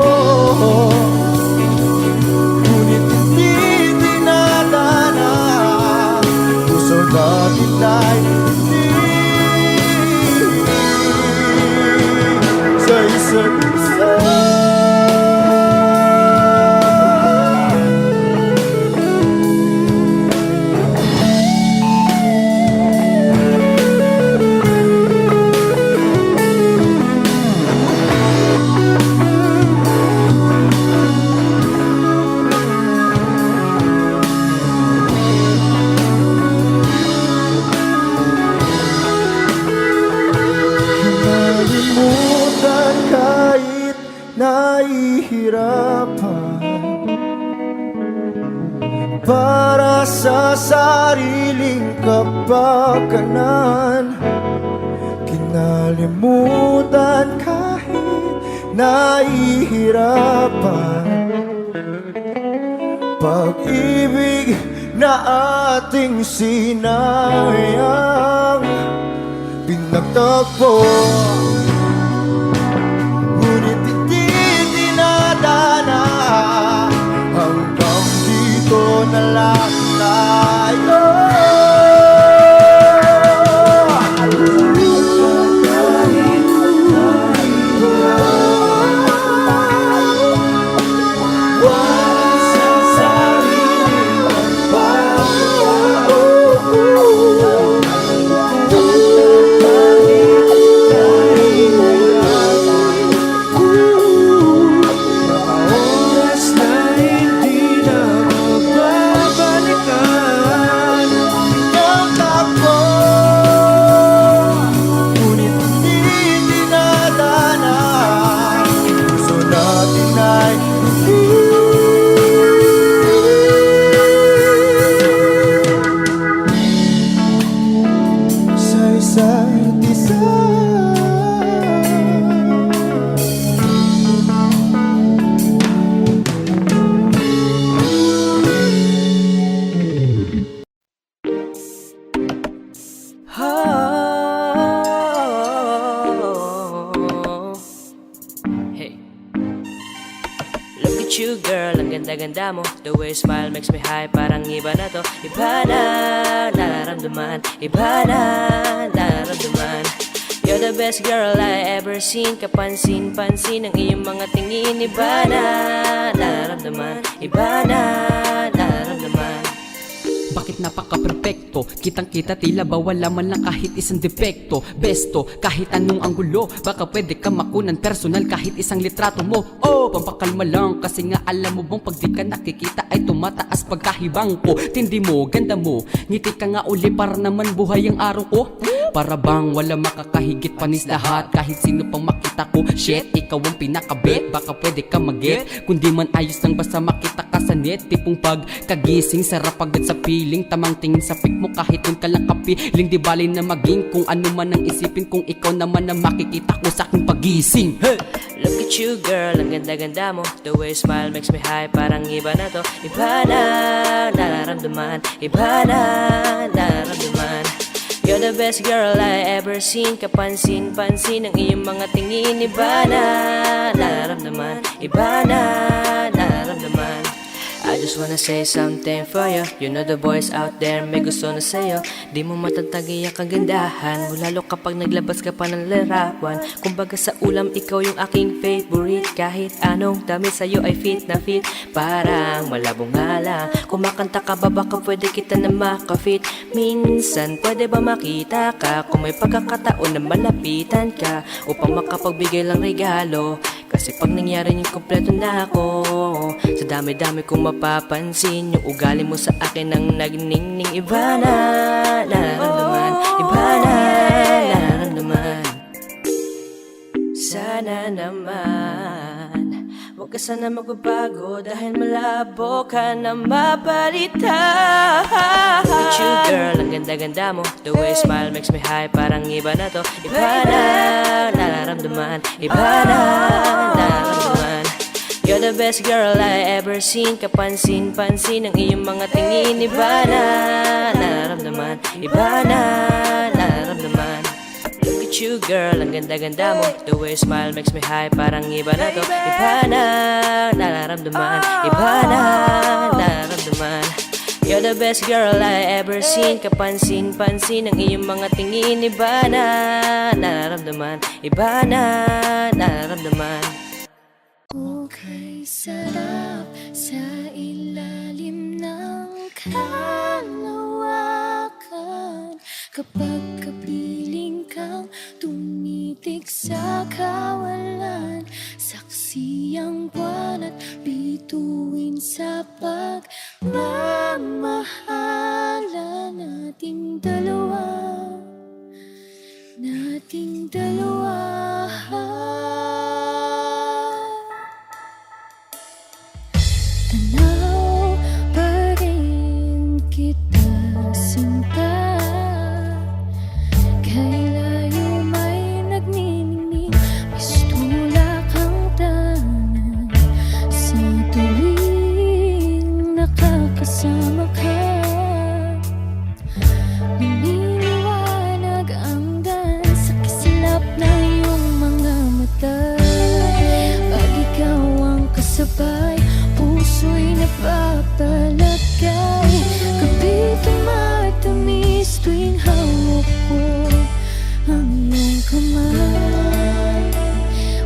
ngunit hindi dinadana. Puso natin ay hindi sa isa't isa. Nalimutan kahit nahihirapan para sa sariling kapakanan. Kinalimutan kahit nahihirapan, pag-ibig na ating sinayang. Pinagtagpo, ngunit hindi dinadana. Hanggang dito na lang tayo. Hey, look at you girl, ang ganda-ganda mo. The way you smile makes me high, parang iba na to. Iba na, nararamdaman. Iba na, nararamdaman. You're the best girl I ever seen. Kapansin-pansin ang iyong mga tingin. Iba na, nararamdaman. Iba na, nararamdaman. Bakit napaka-perfecto? Kitang-kita tila ba wala man lang kahit isang depekto. Besto, kahit anong anggulo, baka pwede ka makunan personal kahit isang litrato mo. Oh, pampakalma lang kasi nga alam mo bang pag di ka nakikita ay tumataas pagkahibang ko. Tindi mo, ganda mo, ngiti ka nga uli para naman buhay ang araw ko. Para bang wala makakahigit panis lahat. Kahit sino pang makita ko, shit, ikaw ang pinakabit. Baka pwede ka mag-get, kundi man ayos lang basta makita ka sa net. Tipong pagkagising, sarap agad sa piling. Tamang tingin sa pic mo kahit yun ka lang kapiling. Di bali na maging kung ano man ang isipin, kung ikaw naman ang makikita ko sa aking pagising. Hey! Look at you girl, ang ganda-ganda mo. The way you smile makes me high, parang iba na to. Iba na, nararamdaman. Iba na, nararamdaman. You're the best girl I ever seen. Kapansin-pansin ang iyong mga tingin. Iba na, nararamdaman. Iba na, nararamdaman. I just wanna say something for you. You know the boys out there may gusto na sa'yo. Di mo matatagi ang kagandahan mo, lalo kapag naglabas ka pa ng larawan. Kumbaga sa ulam, ikaw yung aking favorite. Kahit anong damit sa'yo ay fit na fit. Parang malabong nga lang. Kumakanta ka ba baka pwede kita na makafit. Minsan pwede ba makita ka kung may pagkakataon na malapitan ka, upang makapagbigay lang regalo. Kasi pag nangyari yung kompleto na ako, sa dami-dami kong mapapansin yung ugali mo sa akin ang nagningning. Iba na, nararamdaman. Iba na, nararamdaman. Sana naman Huwag ka sana magbabago dahil malabo ka na mapalita. Look at you girl, ang ganda-ganda mo. The way you smile makes me high, parang iba na to. Iba na nararamdaman, iba na nararamdaman. You're the best girl I ever seen. Kapansin-pansin ang iyong mga tingin. Iba na nararamdaman, iba na nararamdaman. Look at you girl, ang ganda-ganda mo. The way you smile makes me high, parang iba na to. Iba na nararamdaman, iba na nararamdaman. You're the best girl I ever seen. Kapansin-pansin ang iyong mga tingin. Iba na nararamdaman, iba na nararamdaman. Okay, sarap sa ilalim ng kalawakan. Kapag kapiling kang tumitig sa kawalan, saksi ang buwan at bituin sa pagmamahala nating dalawa, nating dalawa. Tanaw pa rin kita sinta, kay layo may nagniningning, mistula kang tanan sa tuwing nakakasama ka. Lumiliwanag ang dan sa kislap na iyong mga mata. Pag ikaw ang kasabay, puso'y napapalagay. Kapitong matamis tuwing hawak ko ang iyong kamay.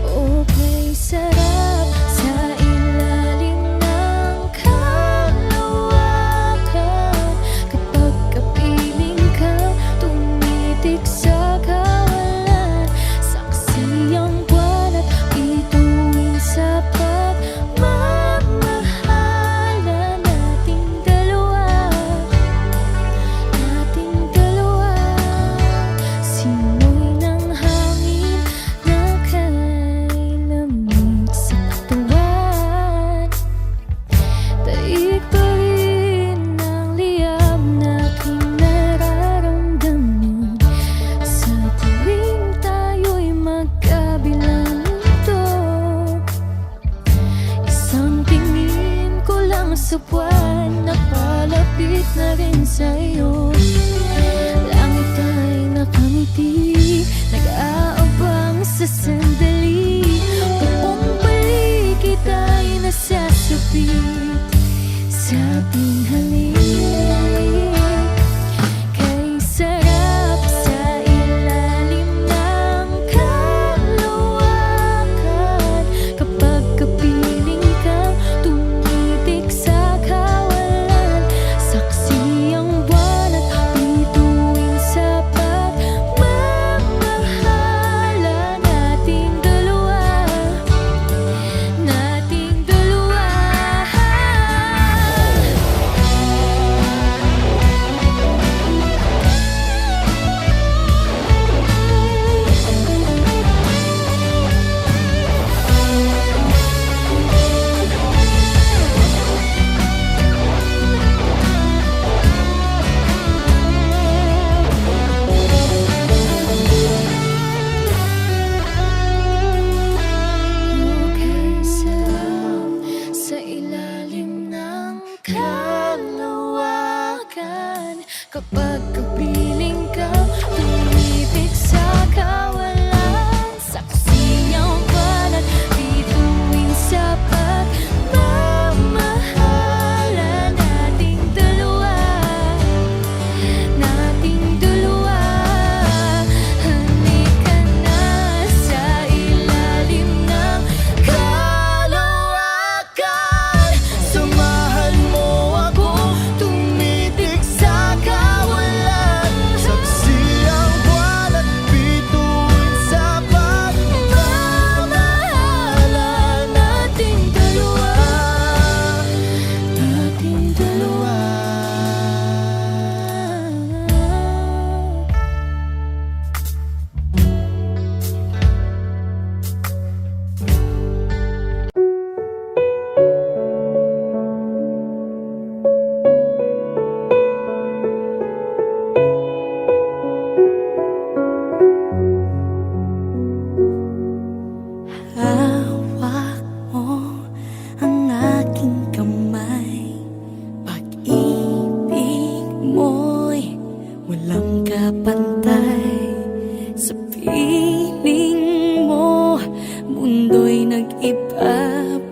Okay, sarap sa ilalim ng kalawakan. Kapag kapiling ka tumitig sa kawalan, saksi ang buwan at bituin sa pagmamahala nating dalawa, nating dalawa. Simoy ng hangin na kay lamig sa katawan, taig pa rin ang liyab na aking nararamdaman sa tuwing tayo'y magkabilang mundo. Isang tingin ko lang sa buwan, napalapit na rin sa'yo. Langit ay nakangiti, nag-aabang sa sandali. Buong paligid ay nasasabit sa ating halik. Kay sarap sa ilalim ng kalawakan. Kapag kapiling kang tumitig sa kawalan, saksi ang buwan at bituin sa pagmamahala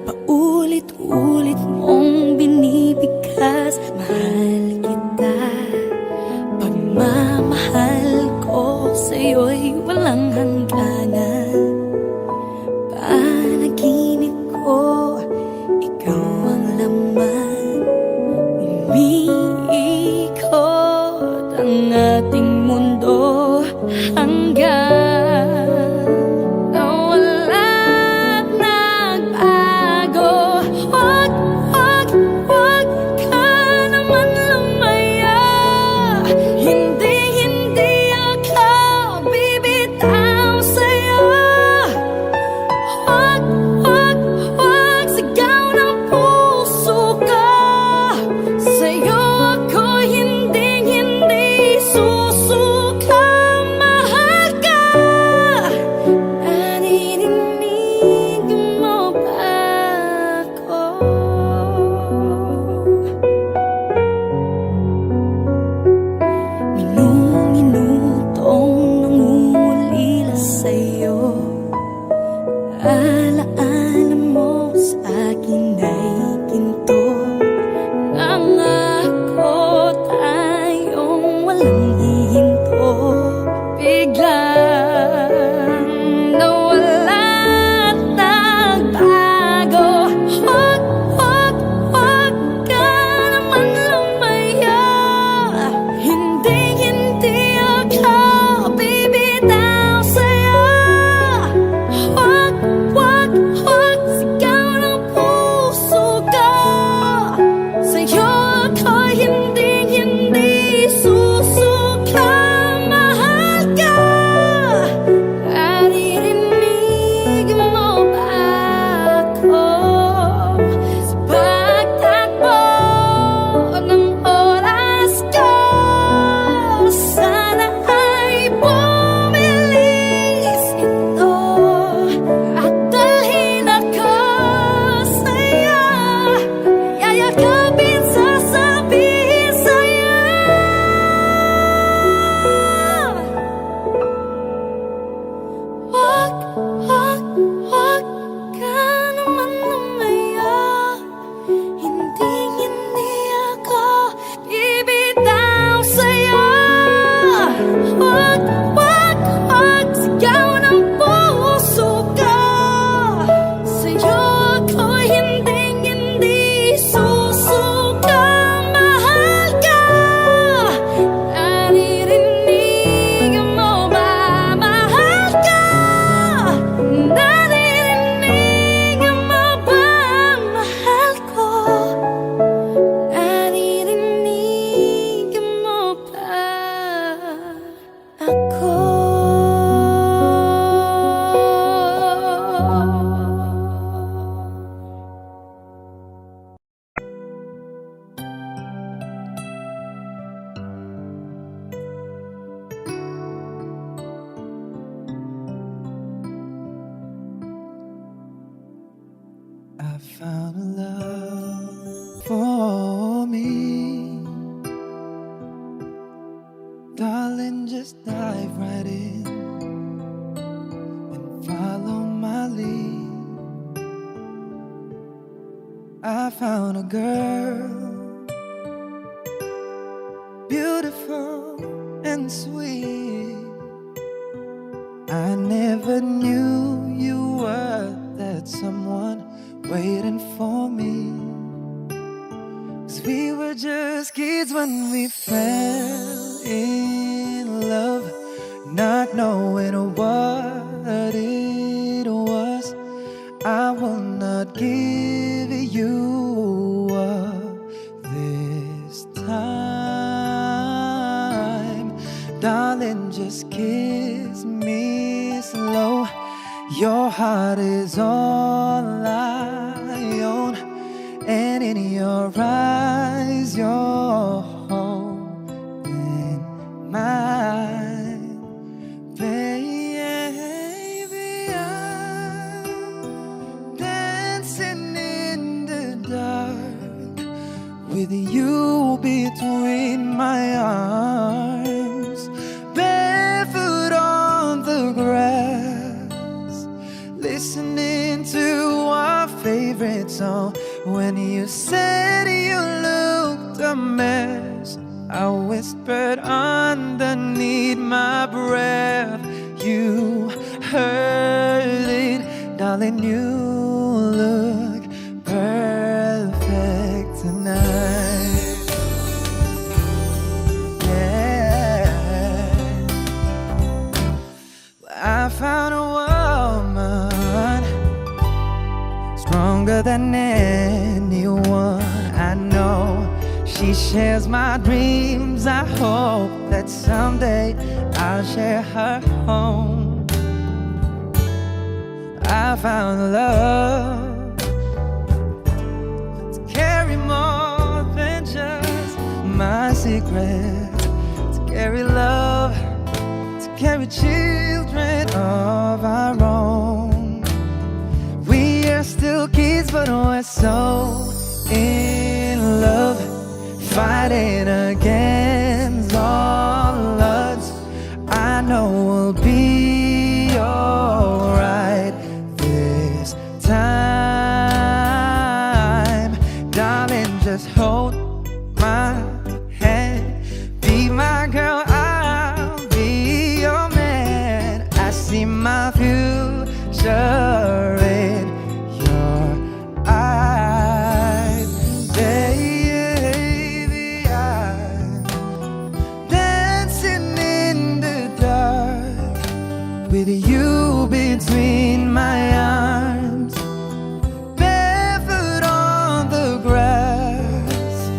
paulit-ulit mong binibigkas. Mahal kita, pagmamahal ko sa'yo'y walang hangganan. Panaginip ko, ikaw ang laman. Umiikot ang ating mundo hanggang nawala't nagbago. Wag, wag, wag ka naman lumaya. Hindi, hindi ako bibitaw sa'yo. Wag, wag, wag, sigaw ng puso ko. Sa'yo ako hindi, hindi susuka. Mahal ka, naririnig mo ba ako? Minutong nangungulila sa'yo. Alaala mo sa akin ay ginto. Nangako tayong walang hihinto. Biglang nawala't nagbago. Wag, wag, wag ka naman lumaya. Hindi, hindi ako bibitaw sa'yo. Wag, wag, wag, sigaw ng puso ko. Sa'yo ako hindi, hindi susuka. Mahal ka, naririnig mo ba ako? Sa pagtakbo ng oras ko, sana ay bumilis ito at dalhin ako sa'yo. Yayakapin, sasabihin sa'yo. Wag, wag, wag ka naman lumaya. Hindi, hindi ako bibitaw sa'yo. Wag, wag, wag, sigaw ng puso ko. Sa'yo ako hindi, hindi susuka. Mahal ka, naririnig mo ba? Mahal ka, naririnig mo ba? Mahal ko, naririnig mo ba ako? I found a love for me. Darling, just dive right in and follow my lead. I found a girl, beautiful and sweet. I never knew you were that someone waiting for me. 'Cause we were just kids when we fell in love, not knowing what it was. I will not give you up this time. Darling, just kiss me slow. Your heart is all I own, and in your eyes you're holding mine. Baby, I'm dancing in the dark with you between my arms, barefoot on the grass, listening to our favorite favorite song. When you said you looked a mess, I whispered underneath my breath. You heard it, darling, you look perfect tonight. Yeah, I found a woman stronger than anyone I know. She shares my dreams. I hope that someday I'll share her home. I found love to carry more than just my secret, to carry love, to carry children of our own. We are still kids, but we're so in love, fighting against all odds. I know we'll be alright this time. Darling, just hold my hand. Be my girl, I'll be your man. I see my future in your eyes, baby. I'm dancing in the dark with you between my arms, barefoot on the grass,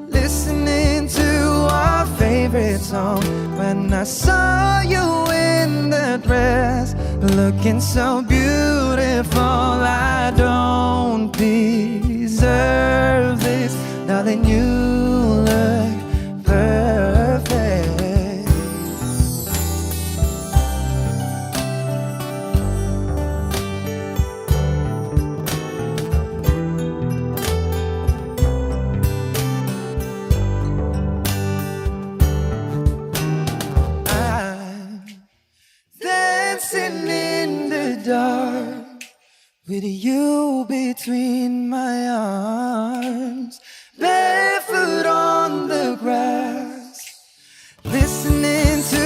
listening to our favorite song. When I saw you in the dress, looking so beautiful, I don't deserve this. Darling, you look perfect. I'm dancing in the dark with you between my arms, barefoot on the grass, listening to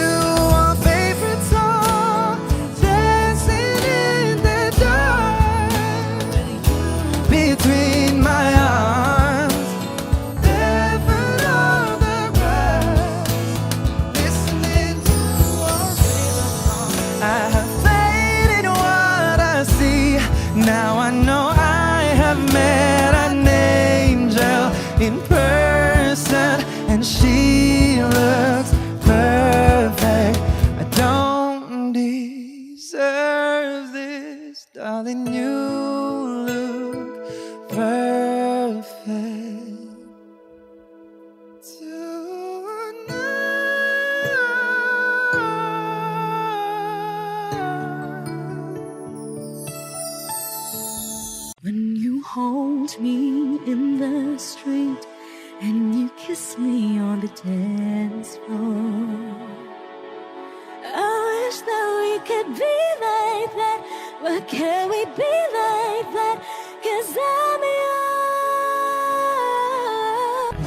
our favorite song. Dancing in the dark between my arms, barefoot on the grass, listening to our favorite song. I have faith in what I see. Now I know I have met an angel in person, and she looks perfect. I don't deserve this, darling, you look perfect tonight. When you hold me in the street and you kiss me on the dance floor, I wish that we could be like that, but can we be like that? 'Cause I'm yours.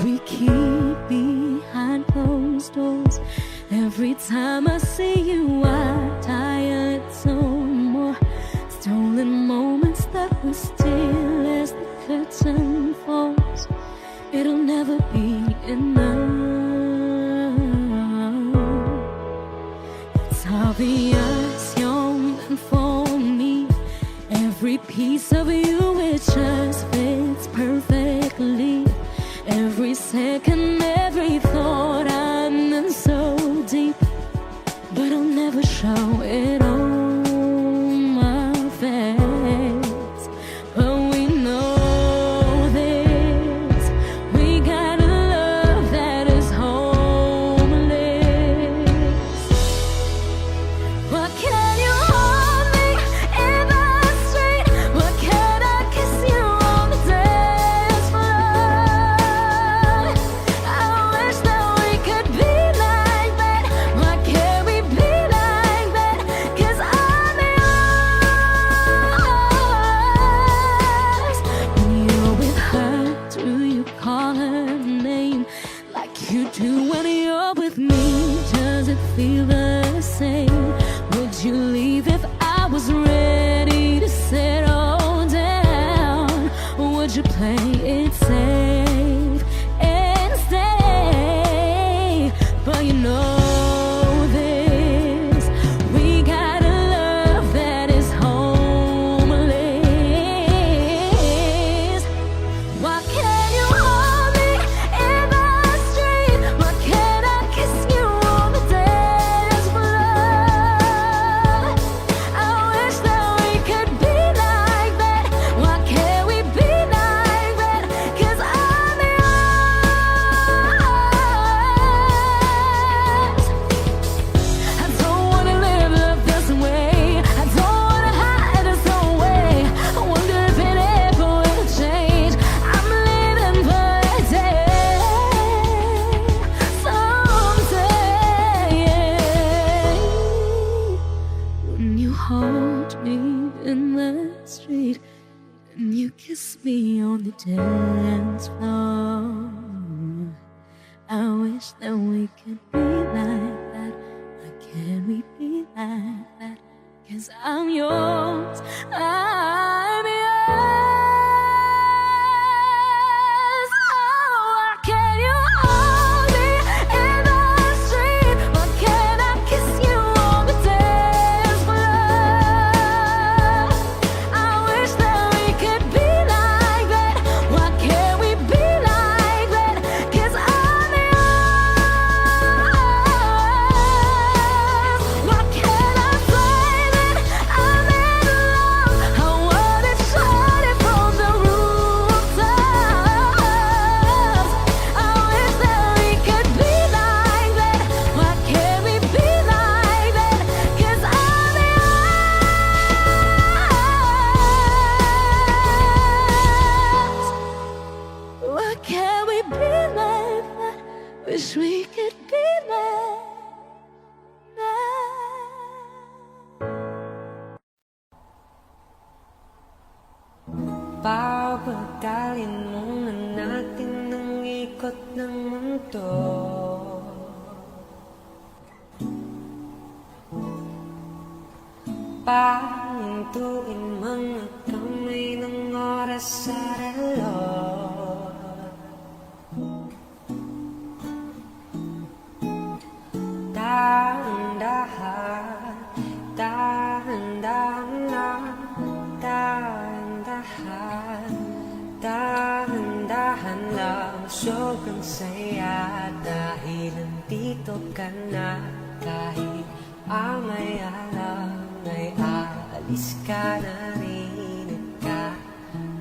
We keep behind closed doors. Every time I see you, I'm tired some more. Stolen moments that will steal as the curtain falls. It'll never be enough. It's obvious you're meant for me. Every piece of you, it just fits perfectly. Every second, every thought, I'm in so deep, but I'll never would you play it safe and stay? But you know this, we got a love that is homeless. Why can't you hold me in the street? Why can't I kiss you on the dance floor? I wish that we could be like that. Why can't we be like that? 'Cause I'm yours. I don't wanna live love this way. I don't wanna hide this away. I wonder if it ever will change. I'm living for a day, someday. When you hold me in the street and you kiss me on the dance floor, I wish that we could be like that. Why can't we be like that? 'Cause I'm yours, I'm yours. Oh, why can't you hold me in the street? Why can't I kiss you on the dance floor? I wish that we could be like that. Why can't we be like that? 'Cause I'm yours. Why can't I say that I'm in love? I wanna shout it from the rooftops. I wish that we could be like that. Why can't we be like that? 'Cause I'm yours. Why can't we be like that? Wish we could be like that. Papagalin muna natin ang ikot ng mundo. Pahintuin mga kamay ng oras sa relo. Dahan-dahan, dahan-dahan lang, dahan-dahan, dahan-dahan lang. Sobrang saya dahil nandito ka na. Kahit amay alam ay aalis ka na rin at ka.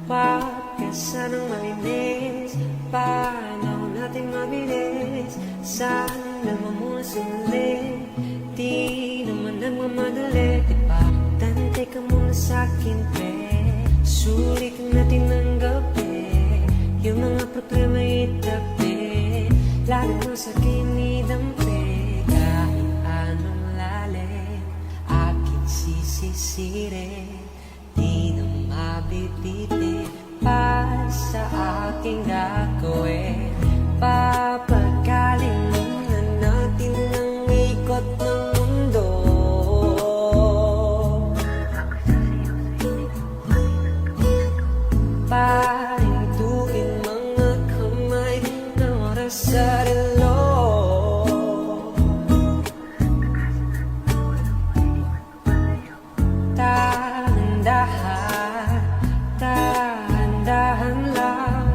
Wag ka sanang malinis, paano natin mabilis? Sana mo muna sumuli, di naman nagmamadali, diba? Tante ka muna sa'kin, pre. Sulitin natin ang gabi, yung mga problema itabi. Lalo mo sa'kin idampi, kahit anong lalim, aking sisisirin, di na mabibiti pa sa aking gagawin. Papagalin muna natin ang ikot ng mundo. Pahintuin mga kamay ng oras sa relo. Dahan-dahan, dahan-dahan lang,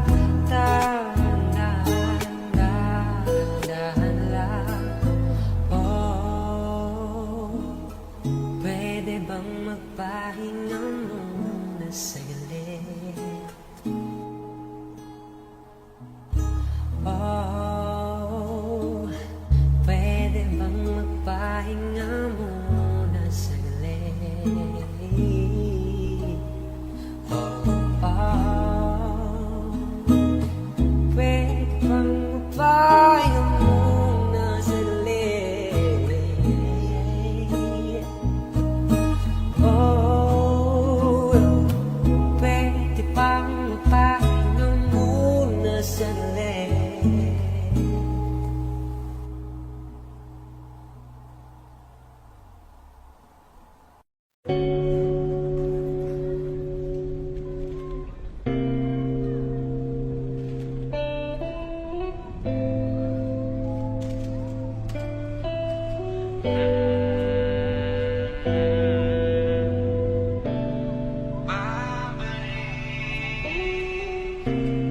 dahan-dahan, dahan-dahan lang. Oh, pwede bang magpahinga muna saglit? Oh, pwede bang magpahinga muna saglit? Oh, oh, Thank